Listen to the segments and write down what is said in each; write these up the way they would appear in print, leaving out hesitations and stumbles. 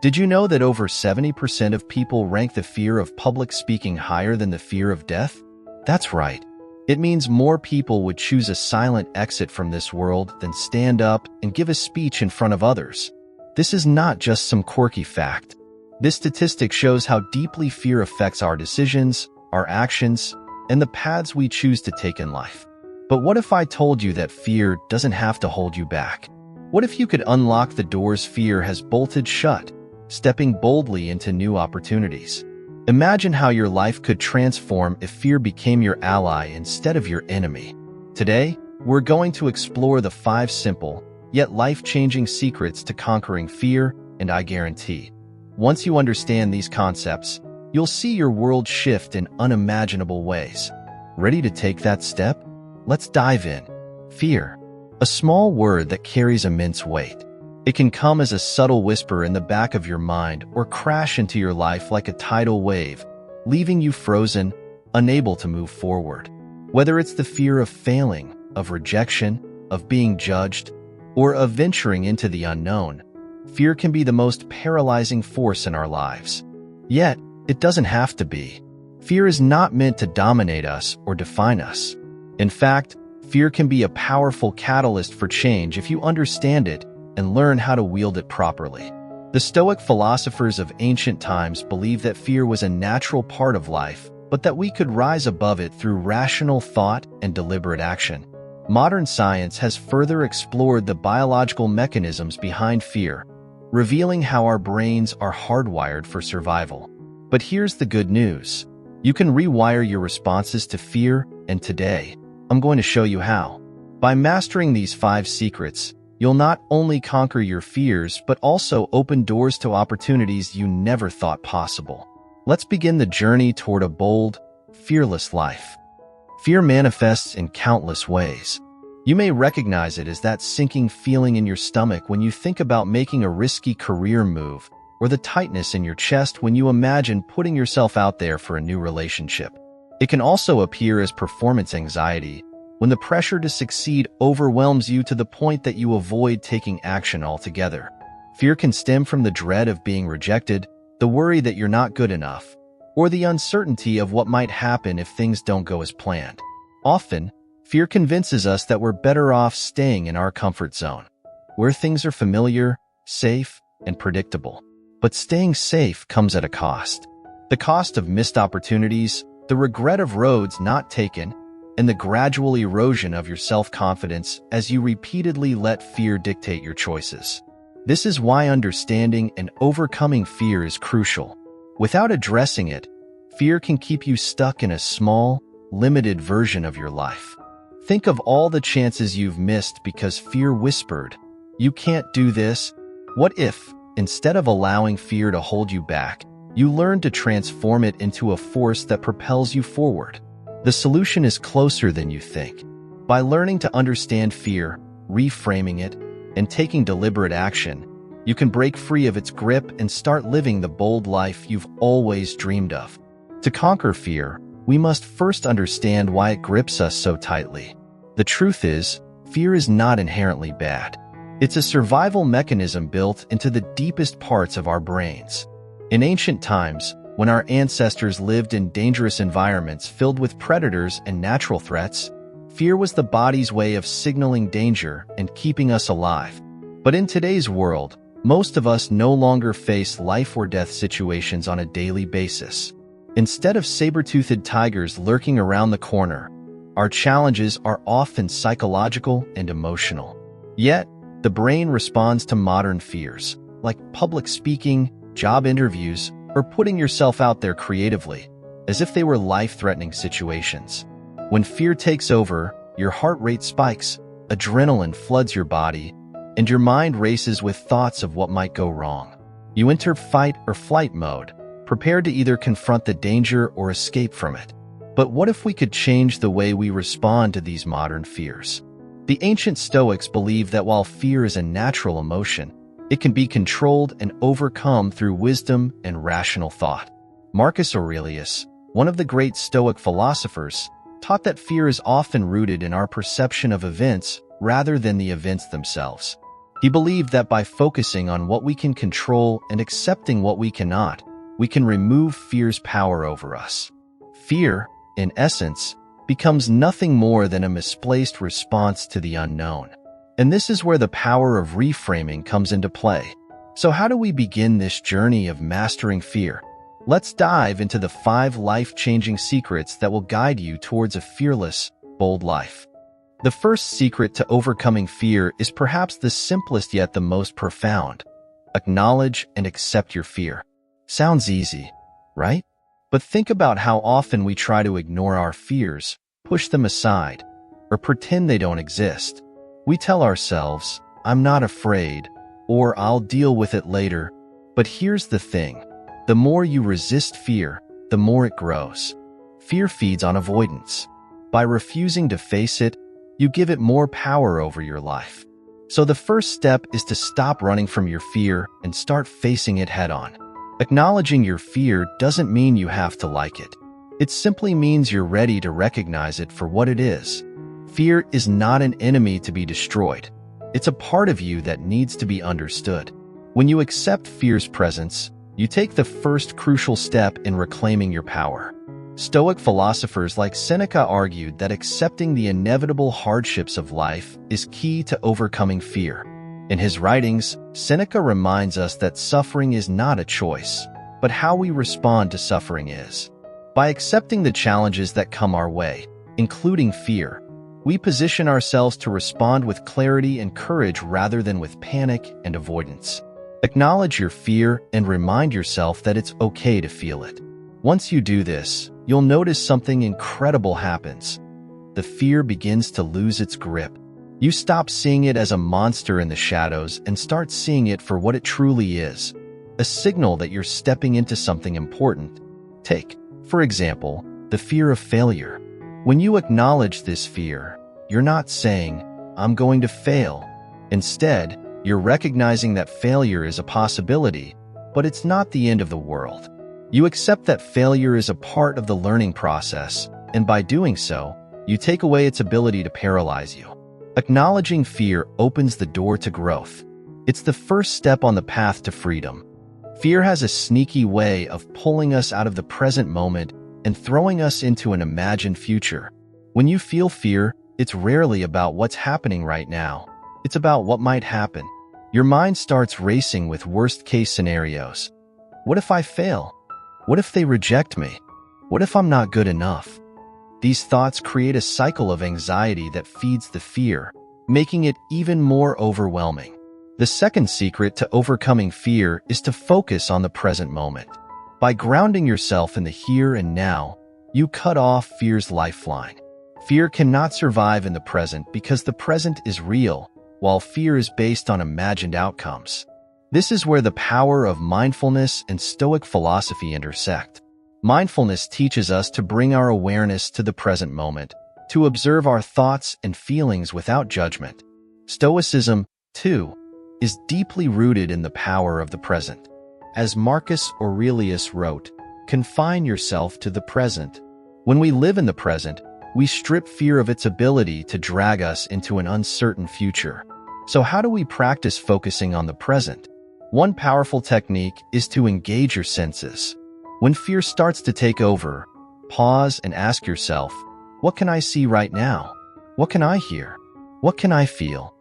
Did you know that over 70% of people rank the fear of public speaking higher than the fear of death? That's right. It means more people would choose a silent exit from this world than stand up and give a speech in front of others. This is not just some quirky fact. This statistic shows how deeply fear affects our decisions, our actions, and the paths we choose to take in life. But what if I told you that fear doesn't have to hold you back? What if you could unlock the doors fear has bolted shut, stepping boldly into new opportunities? Imagine how your life could transform if fear became your ally instead of your enemy. Today, we're going to explore the 5 simple, yet life-changing secrets to conquering fear, and I guarantee, once you understand these concepts, you'll see your world shift in unimaginable ways. Ready to take that step? Let's dive in. Fear. A small word that carries immense weight. It can come as a subtle whisper in the back of your mind or crash into your life like a tidal wave, leaving you frozen, unable to move forward. Whether it's the fear of failing, of rejection, of being judged, or of venturing into the unknown, fear can be the most paralyzing force in our lives. Yet, it doesn't have to be. Fear is not meant to dominate us or define us. In fact, fear can be a powerful catalyst for change if you understand it and learn how to wield it properly. The Stoic philosophers of ancient times believed that fear was a natural part of life, but that we could rise above it through rational thought and deliberate action. Modern science has further explored the biological mechanisms behind fear, revealing how our brains are hardwired for survival. But here's the good news. You can rewire your responses to fear, and today, I'm going to show you how. By mastering these 5 secrets, you'll not only conquer your fears, but also open doors to opportunities you never thought possible. Let's begin the journey toward a bold, fearless life. Fear manifests in countless ways. You may recognize it as that sinking feeling in your stomach when you think about making a risky career move, or the tightness in your chest when you imagine putting yourself out there for a new relationship. It can also appear as performance anxiety, when the pressure to succeed overwhelms you to the point that you avoid taking action altogether. Fear can stem from the dread of being rejected, the worry that you're not good enough, or the uncertainty of what might happen if things don't go as planned. Often, fear convinces us that we're better off staying in our comfort zone, where things are familiar, safe, and predictable. But staying safe comes at a cost. The cost of missed opportunities, the regret of roads not taken, and the gradual erosion of your self-confidence as you repeatedly let fear dictate your choices. This is why understanding and overcoming fear is crucial. Without addressing it, fear can keep you stuck in a small, limited version of your life. Think of all the chances you've missed because fear whispered, "You can't do this." What if, instead of allowing fear to hold you back, you learn to transform it into a force that propels you forward? The solution is closer than you think. By learning to understand fear, reframing it, and taking deliberate action, you can break free of its grip and start living the bold life you've always dreamed of. To conquer fear, we must first understand why it grips us so tightly. The truth is, fear is not inherently bad. It's a survival mechanism built into the deepest parts of our brains. In ancient times, when our ancestors lived in dangerous environments filled with predators and natural threats, fear was the body's way of signaling danger and keeping us alive. But in today's world, most of us no longer face life or death situations on a daily basis. Instead of saber-toothed tigers lurking around the corner, our challenges are often psychological and emotional. Yet, the brain responds to modern fears, like public speaking, job interviews, or putting yourself out there creatively, as if they were life-threatening situations. When fear takes over, your heart rate spikes, adrenaline floods your body, and your mind races with thoughts of what might go wrong. You enter fight or flight mode, prepared to either confront the danger or escape from it. But what if we could change the way we respond to these modern fears? The ancient Stoics believed that while fear is a natural emotion, it can be controlled and overcome through wisdom and rational thought. Marcus Aurelius, one of the great Stoic philosophers, taught that fear is often rooted in our perception of events rather than the events themselves. He believed that by focusing on what we can control and accepting what we cannot, we can remove fear's power over us. Fear, in essence, becomes nothing more than a misplaced response to the unknown. And this is where the power of reframing comes into play. So how do we begin this journey of mastering fear? Let's dive into the 5 life-changing secrets that will guide you towards a fearless, bold life. The first secret to overcoming fear is perhaps the simplest yet the most profound. Acknowledge and accept your fear. Sounds easy, right? But think about how often we try to ignore our fears, push them aside, or pretend they don't exist. We tell ourselves, "I'm not afraid," or "I'll deal with it later." But here's the thing. The more you resist fear, the more it grows. Fear feeds on avoidance. By refusing to face it, you give it more power over your life. So the first step is to stop running from your fear and start facing it head-on. Acknowledging your fear doesn't mean you have to like it. It simply means you're ready to recognize it for what it is. Fear is not an enemy to be destroyed. It's a part of you that needs to be understood. When you accept fear's presence, you take the first crucial step in reclaiming your power. Stoic philosophers like Seneca argued that accepting the inevitable hardships of life is key to overcoming fear. In his writings, Seneca reminds us that suffering is not a choice, but how we respond to suffering is. By accepting the challenges that come our way, including fear, we position ourselves to respond with clarity and courage rather than with panic and avoidance. Acknowledge your fear and remind yourself that it's okay to feel it. Once you do this, you'll notice something incredible happens. The fear begins to lose its grip. You stop seeing it as a monster in the shadows and start seeing it for what it truly is, a signal that you're stepping into something important. Take, for example, the fear of failure. When you acknowledge this fear, you're not saying, "I'm going to fail." Instead, you're recognizing that failure is a possibility, but it's not the end of the world. You accept that failure is a part of the learning process, and by doing so, you take away its ability to paralyze you. Acknowledging fear opens the door to growth. It's the first step on the path to freedom. Fear has a sneaky way of pulling us out of the present moment and throwing us into an imagined future. When you feel fear, it's rarely about what's happening right now. It's about what might happen. Your mind starts racing with worst-case scenarios. What if I fail? What if they reject me? What if I'm not good enough? These thoughts create a cycle of anxiety that feeds the fear, making it even more overwhelming. The second secret to overcoming fear is to focus on the present moment. By grounding yourself in the here and now, you cut off fear's lifeline. Fear cannot survive in the present because the present is real, while fear is based on imagined outcomes. This is where the power of mindfulness and Stoic philosophy intersect. Mindfulness teaches us to bring our awareness to the present moment, to observe our thoughts and feelings without judgment. Stoicism, too, is deeply rooted in the power of the present. As Marcus Aurelius wrote, "Confine yourself to the present." When we live in the present, we strip fear of its ability to drag us into an uncertain future. So how do we practice focusing on the present? One powerful technique is to engage your senses. When fear starts to take over, pause and ask yourself, what can I see right now? What can I hear? What can I feel?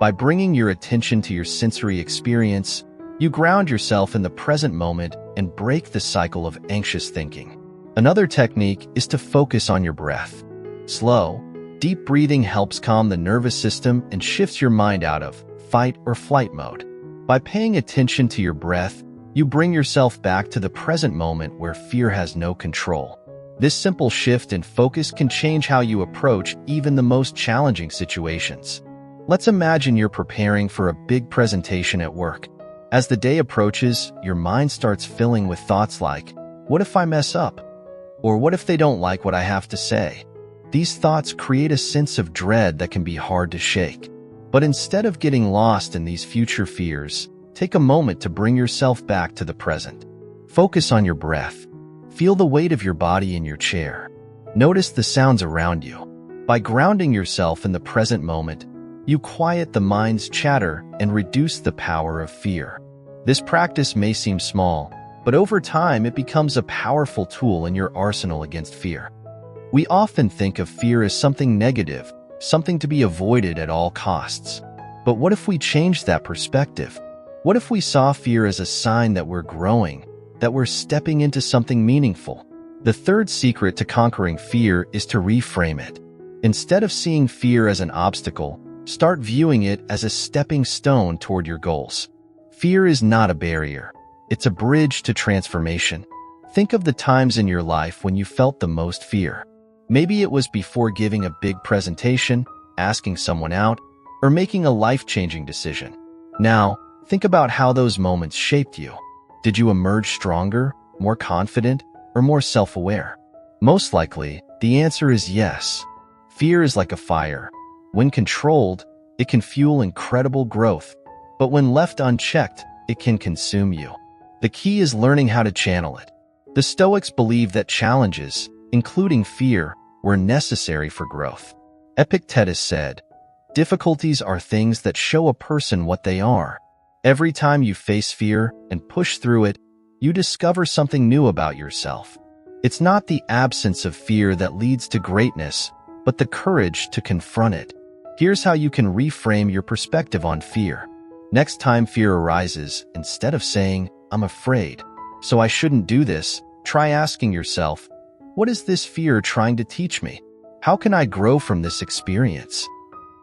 By bringing your attention to your sensory experience, you ground yourself in the present moment and break the cycle of anxious thinking. Another technique is to focus on your breath. Slow, deep breathing helps calm the nervous system and shifts your mind out of fight or flight mode. By paying attention to your breath, you bring yourself back to the present moment where fear has no control. This simple shift in focus can change how you approach even the most challenging situations. Let's imagine you're preparing for a big presentation at work. As the day approaches, your mind starts filling with thoughts like, what if I mess up? Or what if they don't like what I have to say? These thoughts create a sense of dread that can be hard to shake. But instead of getting lost in these future fears, take a moment to bring yourself back to the present. Focus on your breath. Feel the weight of your body in your chair. Notice the sounds around you. By grounding yourself in the present moment, You quiet the mind's chatter and reduce the power of fear. This practice may seem small, but over time it becomes a powerful tool in your arsenal against fear. We often think of fear as something negative, something to be avoided at all costs. But what if we changed that perspective? What if we saw fear as a sign that we're growing, that we're stepping into something meaningful? The third secret to conquering fear is to reframe it. Instead of seeing fear as an obstacle, start viewing it as a stepping stone toward your goals. Fear is not a barrier. It's a bridge to transformation. Think of the times in your life when you felt the most fear. Maybe it was before giving a big presentation, asking someone out, or making a life-changing decision. Now, think about how those moments shaped you. Did you emerge stronger, more confident, or more self-aware? Most likely, the answer is yes. Fear is like a fire. When controlled, it can fuel incredible growth, but when left unchecked, it can consume you. The key is learning how to channel it. The Stoics believed that challenges, including fear, were necessary for growth. Epictetus said, "Difficulties are things that show a person what they are." Every time you face fear and push through it, you discover something new about yourself. It's not the absence of fear that leads to greatness, but the courage to confront it. Here's how you can reframe your perspective on fear. Next time fear arises, instead of saying, "I'm afraid, so I shouldn't do this," try asking yourself, "What is this fear trying to teach me? How can I grow from this experience?"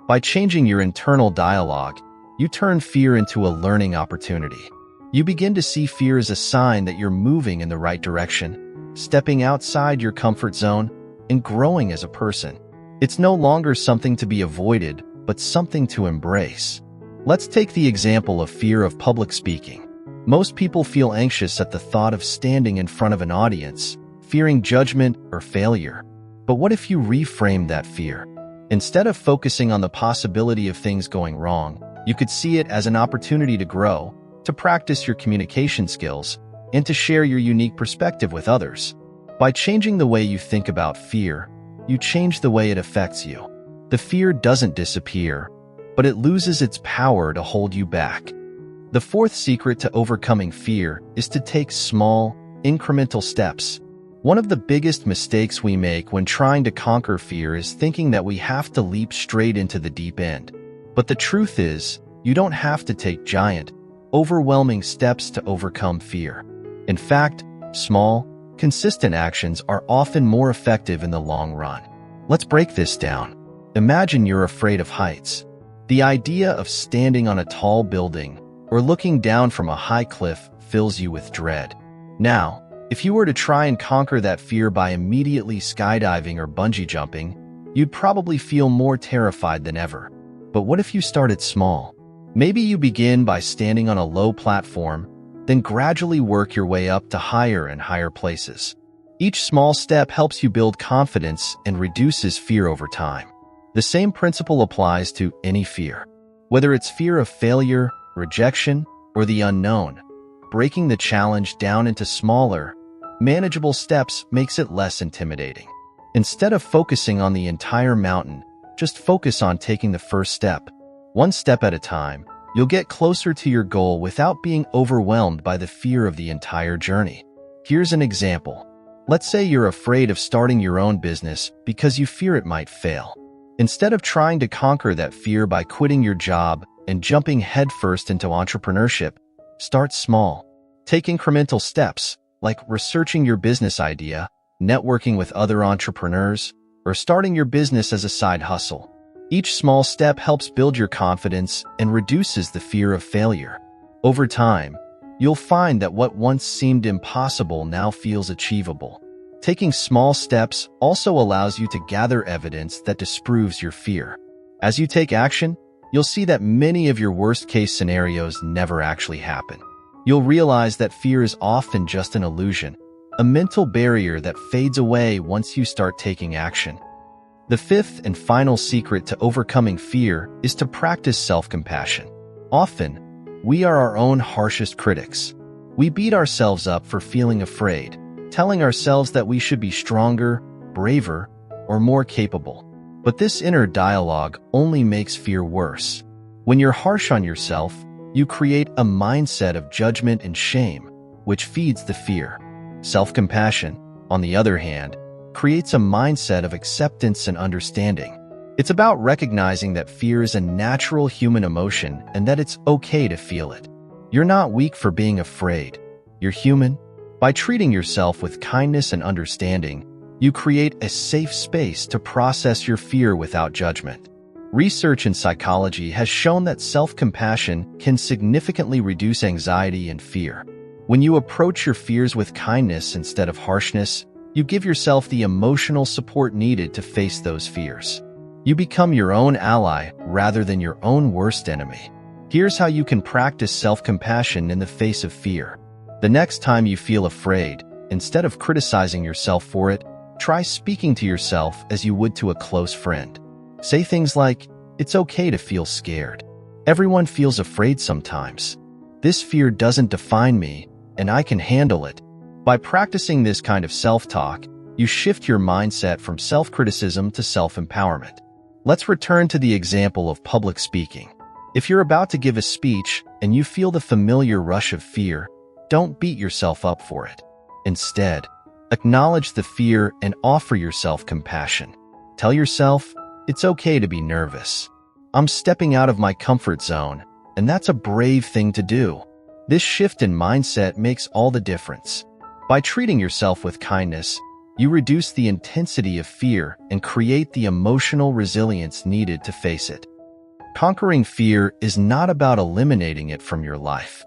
By changing your internal dialogue, you turn fear into a learning opportunity. You begin to see fear as a sign that you're moving in the right direction, stepping outside your comfort zone, and growing as a person. It's no longer something to be avoided, but something to embrace. Let's take the example of fear of public speaking. Most people feel anxious at the thought of standing in front of an audience, fearing judgment or failure. But what if you reframe that fear? Instead of focusing on the possibility of things going wrong, you could see it as an opportunity to grow, to practice your communication skills, and to share your unique perspective with others. By changing the way you think about fear, you change the way it affects you. The fear doesn't disappear, but it loses its power to hold you back. The fourth secret to overcoming fear is to take small, incremental steps. One of the biggest mistakes we make when trying to conquer fear is thinking that we have to leap straight into the deep end. But the truth is, you don't have to take giant, overwhelming steps to overcome fear. In fact, small, consistent actions are often more effective in the long run. Let's break this down. Imagine you're afraid of heights. The idea of standing on a tall building or looking down from a high cliff fills you with dread. Now, if you were to try and conquer that fear by immediately skydiving or bungee jumping, you'd probably feel more terrified than ever. But what if you started small? Maybe you begin by standing on a low platform, then gradually work your way up to higher and higher places. Each small step helps you build confidence and reduces fear over time. The same principle applies to any fear. Whether it's fear of failure, rejection, or the unknown, breaking the challenge down into smaller, manageable steps makes it less intimidating. Instead of focusing on the entire mountain, just focus on taking the first step. One step at a time, you'll get closer to your goal without being overwhelmed by the fear of the entire journey. Here's an example. Let's say you're afraid of starting your own business because you fear it might fail. Instead of trying to conquer that fear by quitting your job and jumping headfirst into entrepreneurship, start small. Take incremental steps, like researching your business idea, networking with other entrepreneurs, or starting your business as a side hustle. Each small step helps build your confidence and reduces the fear of failure. Over time, you'll find that what once seemed impossible now feels achievable. Taking small steps also allows you to gather evidence that disproves your fear. As you take action, you'll see that many of your worst-case scenarios never actually happen. You'll realize that fear is often just an illusion, a mental barrier that fades away once you start taking action. The fifth and final secret to overcoming fear is to practice self-compassion. Often, we are our own harshest critics. We beat ourselves up for feeling afraid, telling ourselves that we should be stronger, braver, or more capable. But this inner dialogue only makes fear worse. When you're harsh on yourself, you create a mindset of judgment and shame, which feeds the fear. Self-compassion, on the other hand, creates a mindset of acceptance and understanding. It's about recognizing that fear is a natural human emotion and that it's okay to feel it. You're not weak for being afraid. You're human. By treating yourself with kindness and understanding, you create a safe space to process your fear without judgment. Research in psychology has shown that self-compassion can significantly reduce anxiety and fear. When you approach your fears with kindness instead of harshness, you give yourself the emotional support needed to face those fears. You become your own ally rather than your own worst enemy. Here's how you can practice self-compassion in the face of fear. The next time you feel afraid, instead of criticizing yourself for it, try speaking to yourself as you would to a close friend. Say things like, "It's okay to feel scared. Everyone feels afraid sometimes. This fear doesn't define me, and I can handle it." By practicing this kind of self-talk, you shift your mindset from self-criticism to self-empowerment. Let's return to the example of public speaking. If you're about to give a speech and you feel the familiar rush of fear, don't beat yourself up for it. Instead, acknowledge the fear and offer yourself compassion. Tell yourself, "It's okay to be nervous. I'm stepping out of my comfort zone, and that's a brave thing to do." This shift in mindset makes all the difference. By treating yourself with kindness, you reduce the intensity of fear and create the emotional resilience needed to face it. Conquering fear is not about eliminating it from your life.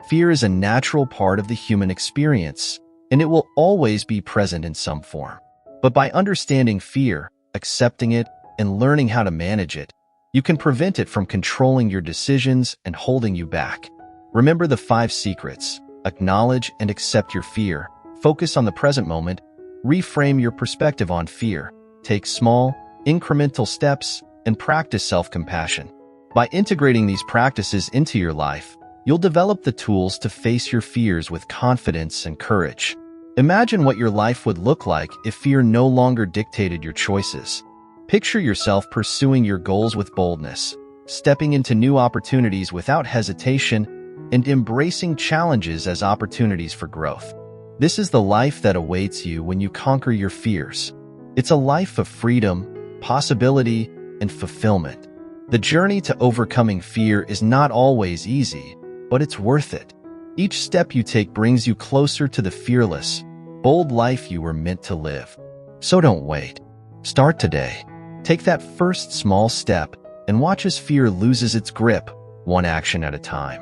Fear is a natural part of the human experience, and it will always be present in some form. But by understanding fear, accepting it, and learning how to manage it, you can prevent it from controlling your decisions and holding you back. Remember the 5 secrets. Acknowledge and accept your fear. Focus on the present moment. Reframe your perspective on fear. Take small, incremental steps, and practice self-compassion. By integrating these practices into your life, you'll develop the tools to face your fears with confidence and courage. Imagine what your life would look like if fear no longer dictated your choices. Picture yourself pursuing your goals with boldness, stepping into new opportunities without hesitation, and embracing challenges as opportunities for growth. This is the life that awaits you when you conquer your fears. It's a life of freedom, possibility, and fulfillment. The journey to overcoming fear is not always easy, but it's worth it. Each step you take brings you closer to the fearless, bold life you were meant to live. So don't wait. Start today. Take that first small step and watch as fear loses its grip, one action at a time.